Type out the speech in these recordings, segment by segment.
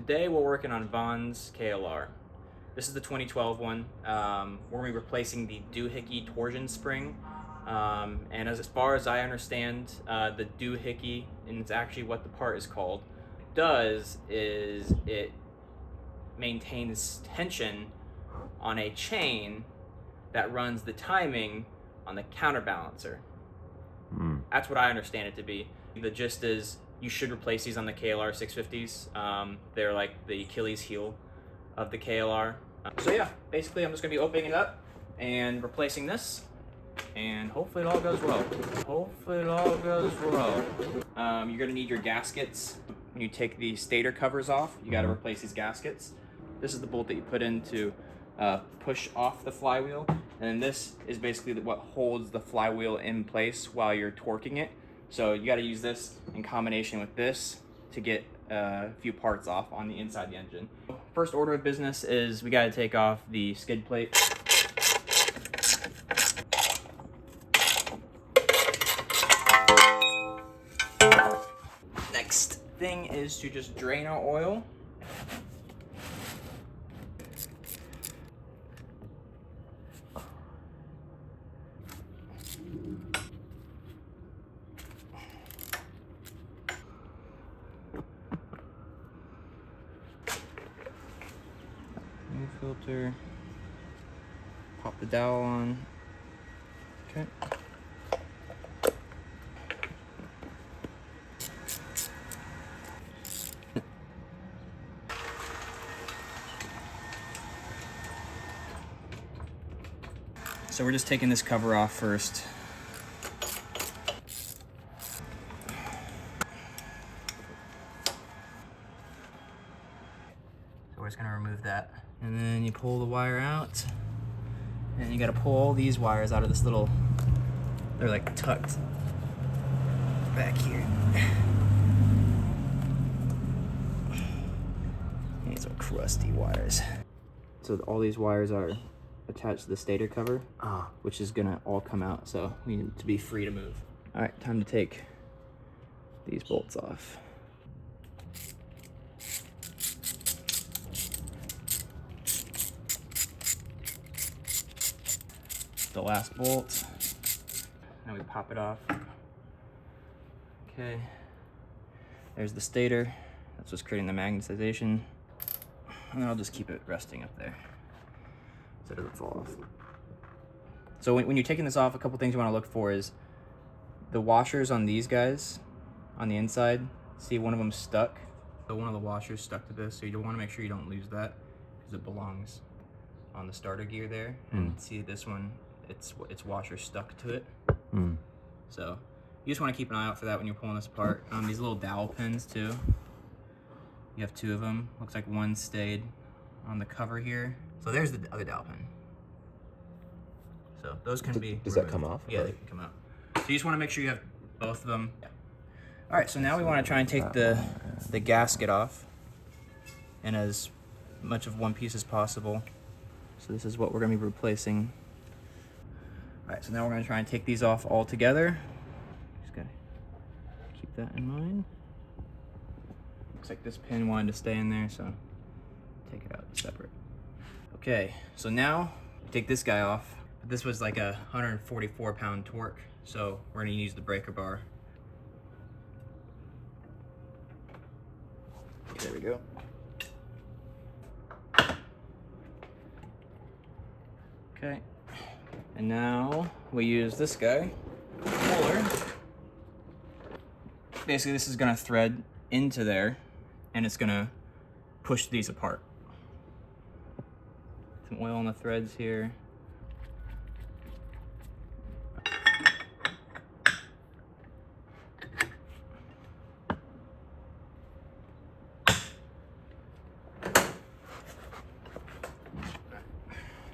today we're working on Vaughn's KLR. This is the 2012 one. We're going to be replacing the Doohickey Torsion Spring. And as far as I understand, the Doohickey, and it's actually what the part is called, does is it maintains tension on a chain that runs the timing on the counterbalancer. That's what I understand it to be. The gist is you should replace these on the KLR 650s. They're like the Achilles heel of the KLR. So yeah, basically I'm just gonna be opening it up and replacing this, and hopefully it all goes well. Hopefully it all goes well. You're gonna need your gaskets. When you take the stator covers off, you gotta replace these gaskets. This is the bolt that you put in to push off the flywheel, and then this is basically what holds the flywheel in place while you're torquing it. So you got to use this in combination with this to get a few parts off on the inside of the engine. First order of business is we got to take off the skid plate. Next thing is to just drain our oil. New filter. Pop the dowel on. Okay. So we're just taking this cover off first. So we're just gonna remove that. And then you pull the wire out. And you gotta pull all these wires out of this little, they're like tucked back here. These are crusty wires. So all these wires are attached to the stator cover, which is gonna all come out, so we need to be free to move. All right, time to take these bolts off. The last bolt. Now we pop it off. Okay. There's the stator. That's what's creating the magnetization. And then I'll just keep it resting up there so it doesn't fall off. So when you're taking this off, a couple things you want to look for is the washers on these guys on the inside. See, one of them stuck. So one of the washers stuck to this, so you want to make sure you don't lose that because it belongs on the starter gear there. And see this one, its washer stuck to it. So you just want to keep an eye out for that when you're pulling this apart. These little dowel pins too. You have two of them. Looks like one stayed on the cover here. So there's the other dowel pin. So those can be. Does that come off? Yeah, they can come out. So you just want to make sure you have both of them. Yeah. All right. So now we want to try and take the gasket off, in as much of one piece as possible. So this is what we're going to be replacing. All right, so now we're going to try and take these off all together. Just got to keep that in mind. Looks like this pin wanted to stay in there, so take it out separate. Okay, so now take this guy off. This was like a 144-pound torque, so we're going to use the breaker bar. There we go. Okay. And now we use this guy, puller. Basically, this is gonna thread into there, and it's gonna push these apart. Some oil on the threads here.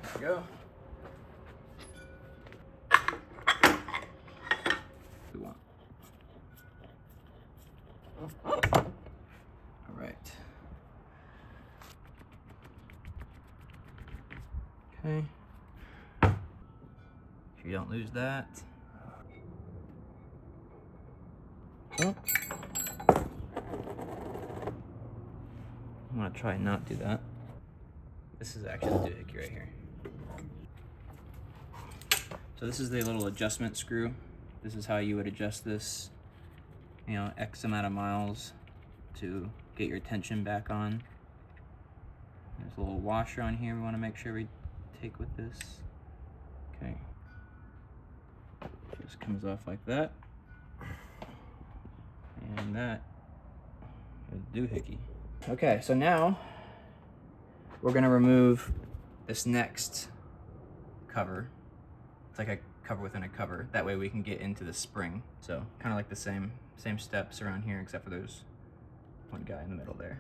There we go. All right. Okay. If you don't lose that. Oh. gonna try and not do that. This is actually the doohickey right here. So this is the little adjustment screw. This is how you would adjust this, you know, X amount of miles to get your tension back on. There's a little washer on here we want to make sure we take with this. Okay. Just comes off like that. And that is doohickey. Okay, so now we're gonna remove this next cover. It's like a cover within a cover. That way we can get into the spring. So kind of like the same steps around here, except for there's one guy in the middle there.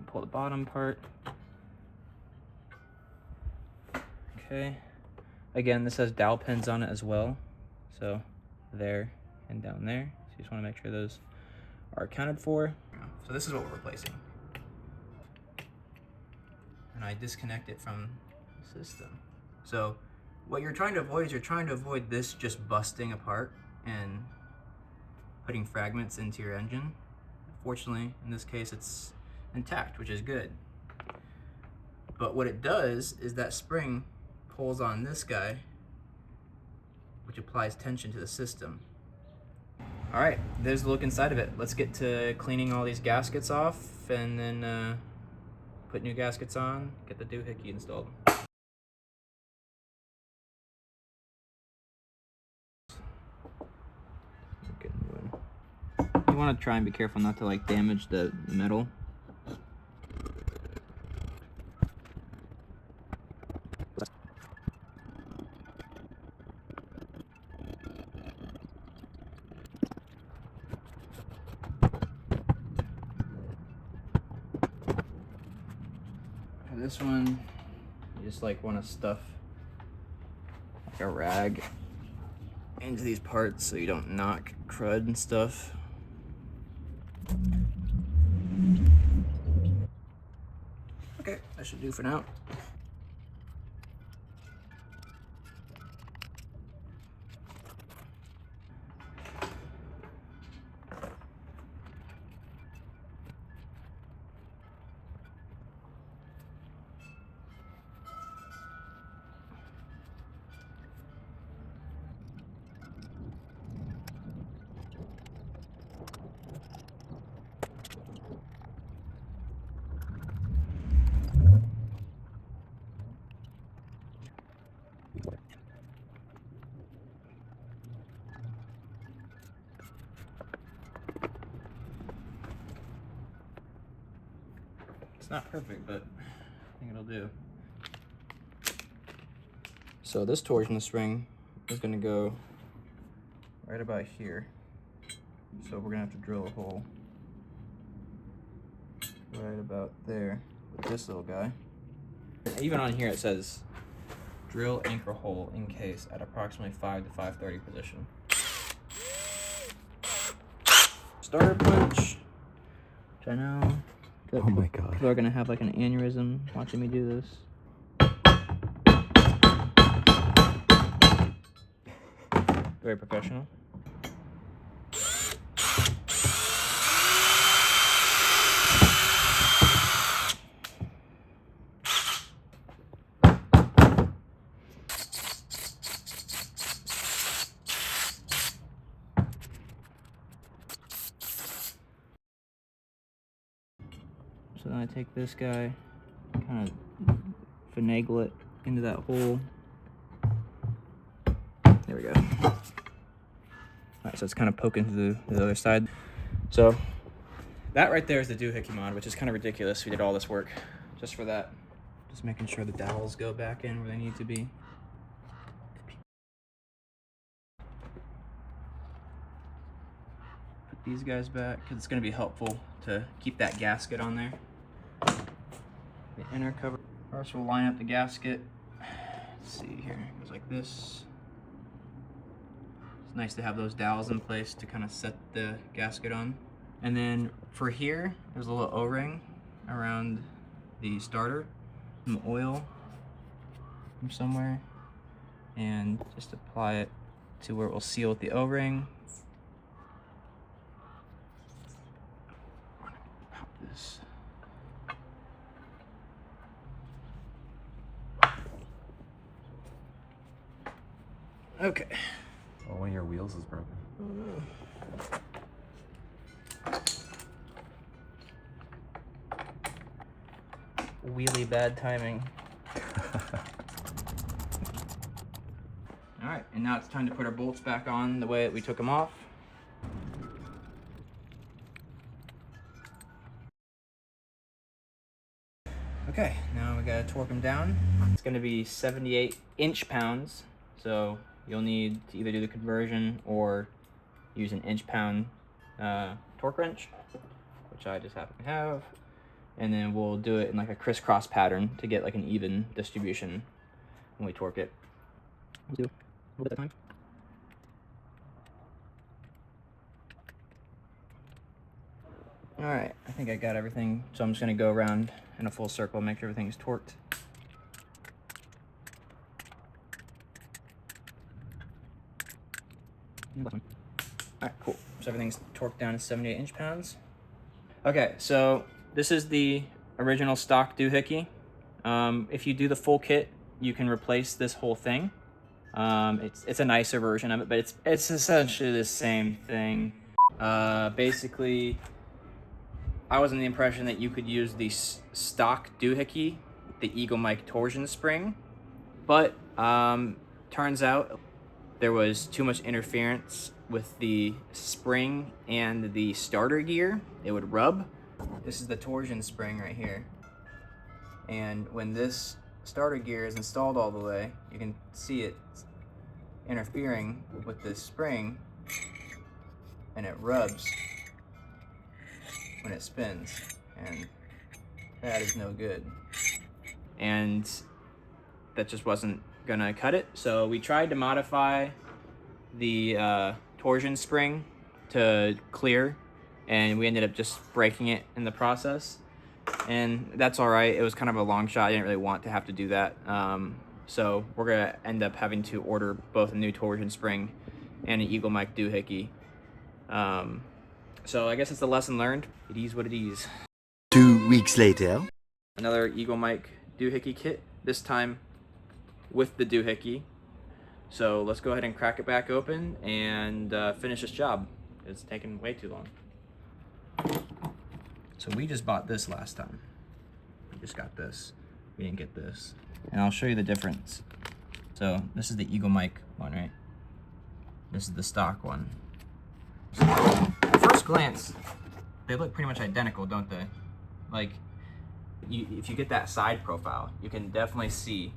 Pull the bottom part. Okay. Again, this has dowel pins on it as well. So there and down there. So you just want to make sure those are accounted for. So this is what we're replacing. And I disconnect it from the system. So what you're trying to avoid is you're trying to avoid this just busting apart and putting fragments into your engine. Fortunately, in this case, it's intact, which is good. But what it does is that spring pulls on this guy, which applies tension to the system. All right, there's the look inside of it. Let's get to cleaning all these gaskets off and then put new gaskets on, get the doohickey installed. You want to try and be careful not to like damage the metal. For this one, you just like want to stuff like a rag into these parts so you don't knock crud and stuff. Okay, that should do for now. It's not perfect, but I think it'll do. So this torsion spring is gonna go right about here. So we're gonna have to drill a hole right about there with this little guy. Even on here it says drill anchor hole in case at approximately 5 to 5:30 position. Starter punch, which I know. Oh my god. People are gonna have like an aneurysm watching me do this. Very professional. So then I take this guy, kind of finagle it into that hole. There we go. Alright, so it's kind of poking to the other side. So that right there is the doohickey mod, which is kind of ridiculous. We did all this work just for that. Just making sure the dowels go back in where they need to be. Put these guys back because it's going to be helpful to keep that gasket on there. The inner cover. First we'll line up the gasket. Let's see here, it goes like this. It's nice to have those dowels in place to kind of set the gasket on. And then for here, there's a little O-ring around the starter. Some oil from somewhere. and just apply it to where it will seal with the O-ring. Pop this. Okay. Oh, one of your wheels is broken. Wheelie bad timing. All right, and now it's time to put our bolts back on the way that we took them off. Okay, now we gotta torque them down. It's gonna be 78 inch-pounds, so you'll need to either do the conversion or use an inch-pound torque wrench, which I just happen to have. And then we'll do it in like a crisscross pattern to get like an even distribution when we torque it. We'll do a little bit at a time. All right, I think I got everything, so I'm just gonna go around in a full circle, make sure everything's torqued. All right, cool. So everything's torqued down to 78 inch-pounds. Okay, so this is the original stock doohickey. If you do the full kit, you can replace this whole thing. It's a nicer version of it, but it's essentially the same thing. Basically, I was under the impression that you could use the stock doohickey, the EagleMike Torsion Spring, but turns out there was too much interference with the spring and the starter gear. It would rub. This is the torsion spring right here. And when this starter gear is installed all the way, you can see it interfering with this spring, and it rubs when it spins, and that is no good. And that just wasn't gonna cut it. So we tried to modify the torsion spring to clear, and we ended up just breaking it in the process. And that's all right. It was kind of a long shot. I didn't really want to have to do that. So we're gonna end up having to order both a new torsion spring and an EagleMike Doohickey. So I guess it's a lesson learned. It is what it is. 2 weeks later. Another EagleMike Doohickey kit, this time with the doohickey. So let's go ahead and crack it back open and finish this job. It's taken way too long. So we just bought this last time. We just got this. We didn't get this. And I'll show you the difference. So this is the EagleMike one, right? This is the stock one. So at first glance, they look pretty much identical, don't they? Like, if you get that side profile, you can definitely see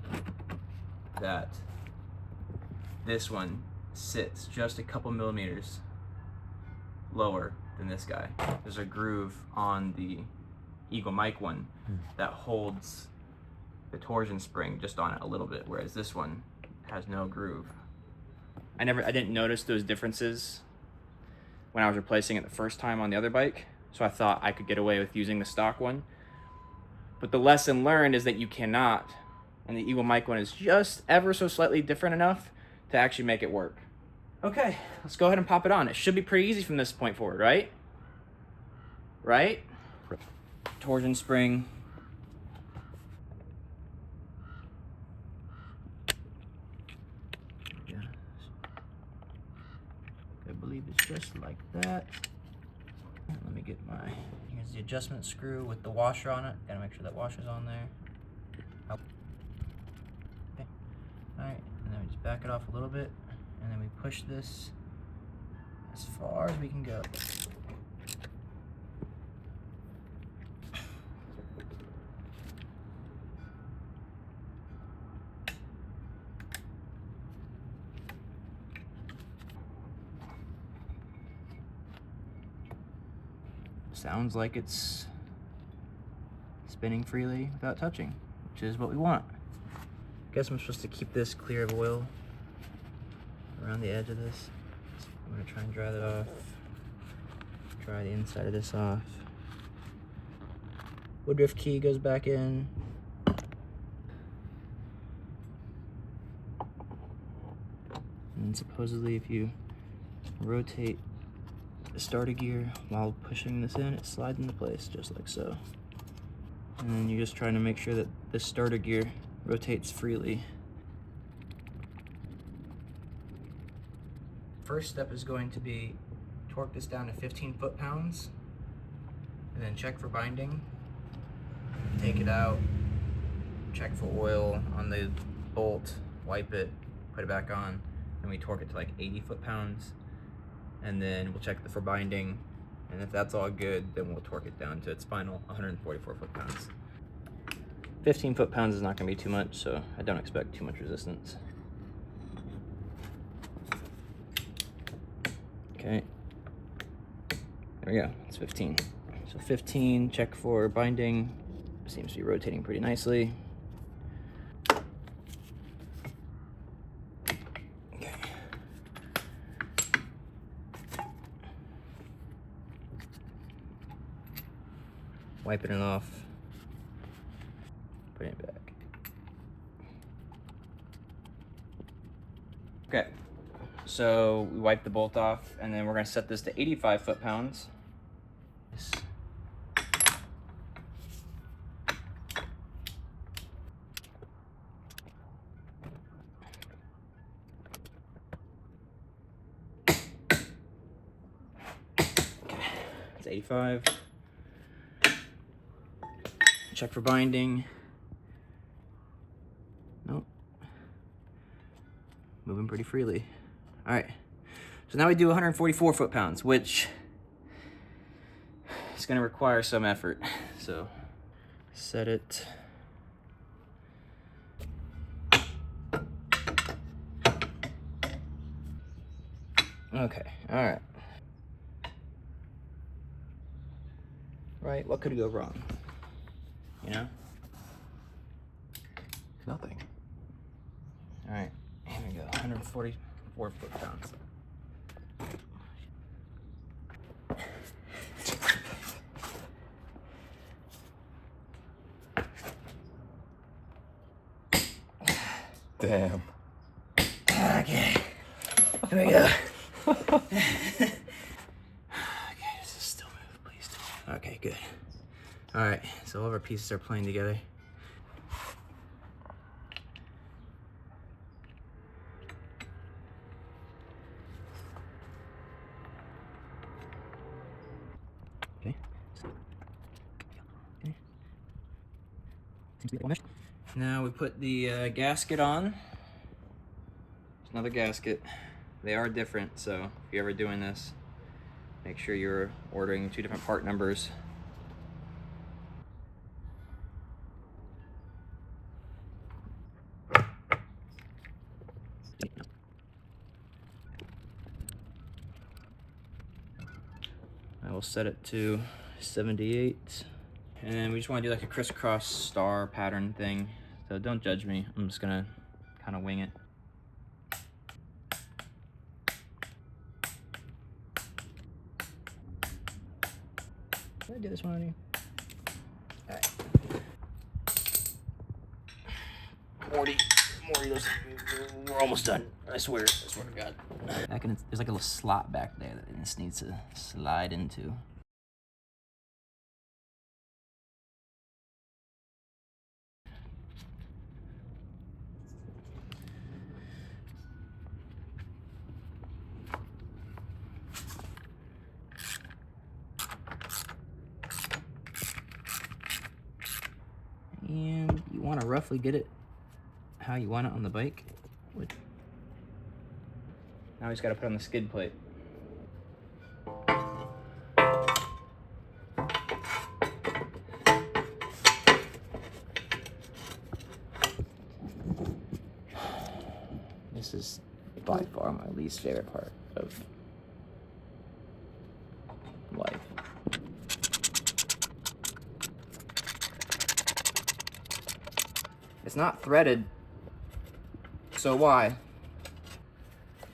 that this one sits just a couple millimeters lower than this guy. There's a groove on the EagleMike one that holds the torsion spring just on it a little bit, whereas this one has no groove. I didn't notice those differences when I was replacing it the first time on the other bike, so I thought I could get away with using the stock one. But the lesson learned is that you cannot, and the EagleMike one is just ever so slightly different enough to actually make it work. Okay, let's go ahead and pop it on. It should be pretty easy from this point forward, right? Right? Torsion spring. Yeah. I believe it's just like that. Let me get here's the adjustment screw with the washer on it. Gotta make sure that washer's on there. Okay. Alright, and then we just back it off a little bit, and then we push this as far as we can go. Sounds like it's spinning freely without touching, which is what we want. Guess I'm supposed to keep this clear of oil around the edge of this. So I'm gonna try and dry that off. Dry the inside of this off. Woodruff key goes back in. And supposedly if you rotate the starter gear while pushing this in, it slides into place just like so. And then you're just trying to make sure that this starter gear rotates freely. First step is going to be torque this down to 15 foot-pounds, and then check for binding. Take it out, check for oil on the bolt, wipe it, put it back on, and we torque it to like 80 foot-pounds. And then we'll check for binding, and if that's all good, then we'll torque it down to its final 144 foot-pounds. 15 foot-pounds is not going to be too much, so I don't expect too much resistance. Okay, there we go, it's 15. So 15, check for binding, seems to be rotating pretty nicely. Okay. Wiping it off, putting it back. Okay. So we wipe the bolt off, and then we're going to set this to 85 foot-pounds. It's 85. Check for binding. Nope. Moving pretty freely. All right, so now we do 144 foot-pounds, which is going to require some effort. So set it. Okay, all right. Right, what could go wrong? You know? Nothing. All right, here we go, 144 foot-pounds. Damn. Okay, here we go. Okay, does this still move, please? Okay, good. All right, so all of our pieces are playing together. Okay. Okay. Seems to be meshed. Now we put the gasket on. There's another gasket. They are different, so if you're ever doing this, make sure you're ordering 2 different part numbers. I will set it to 78. And then we just want to do like a crisscross star pattern thing. So don't judge me. I'm just gonna kind of wing it. Did I do this one already? All right. Morty, we're almost done. I swear to God. There's like a little slot back there that this needs to slide into. And you want to roughly get it how you want it on the bike. Now we just got to put on the skid plate. This is by far my least favorite part of life. It's not threaded, so why?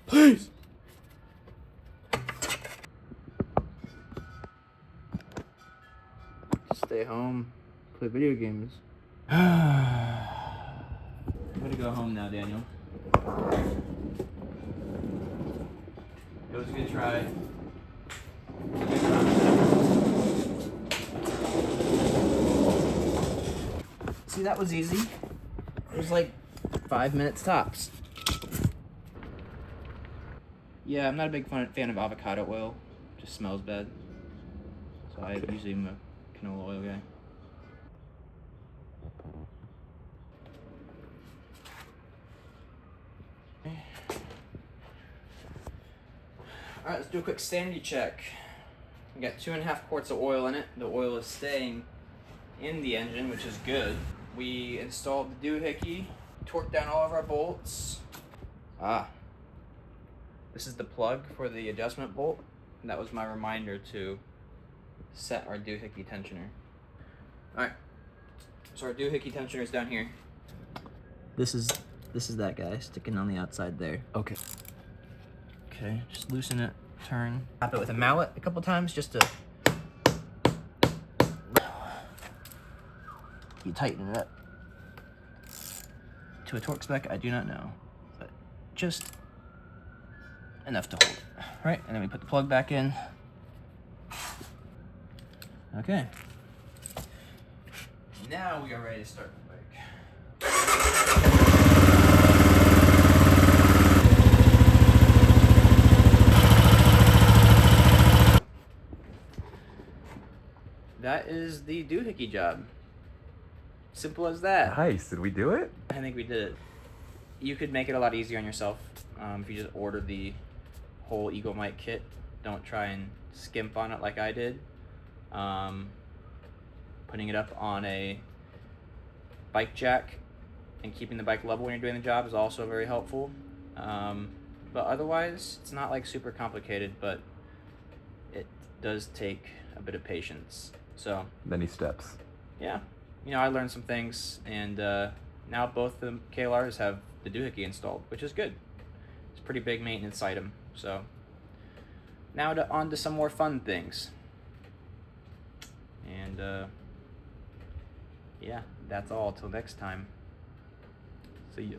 Please! Stay home, play video games. I'm gonna go home now, Daniel. It was a good try. See, that was easy. It was like 5 minutes tops. Yeah, I'm not a big fan of avocado oil. It just smells bad. So I usually am a canola oil guy. Alright, let's do a quick sanity check. We got 2.5 quarts of oil in it. The oil is staying in the engine, which is good. We installed the doohickey, torqued down all of our bolts. This is the plug for the adjustment bolt. And that was my reminder to set our doohickey tensioner. Alright, so our doohickey tensioner is down here. This is that guy sticking on the outside there. Okay. Okay, just loosen it, turn. Tap it with a mallet a couple times just to you tighten it up. To a torque spec, I do not know, but just enough to hold it. Right, and then we put the plug back in. Okay. Now we are ready to start the bike. That is the doohickey job. Simple as that. Nice. Did we do it? I think we did it. You could make it a lot easier on yourself if you just order the whole EagleMike kit. Don't try and skimp on it like I did. Putting it up on a bike jack and keeping the bike level when you're doing the job is also very helpful. But otherwise, it's not like super complicated, but it does take a bit of patience. So Many steps. yeah, you know, I learned some things, and now both the KLRs have the doohickey installed, which is good. It's a pretty big maintenance item. So now on to some more fun things. And yeah, that's all. Till next time. See ya.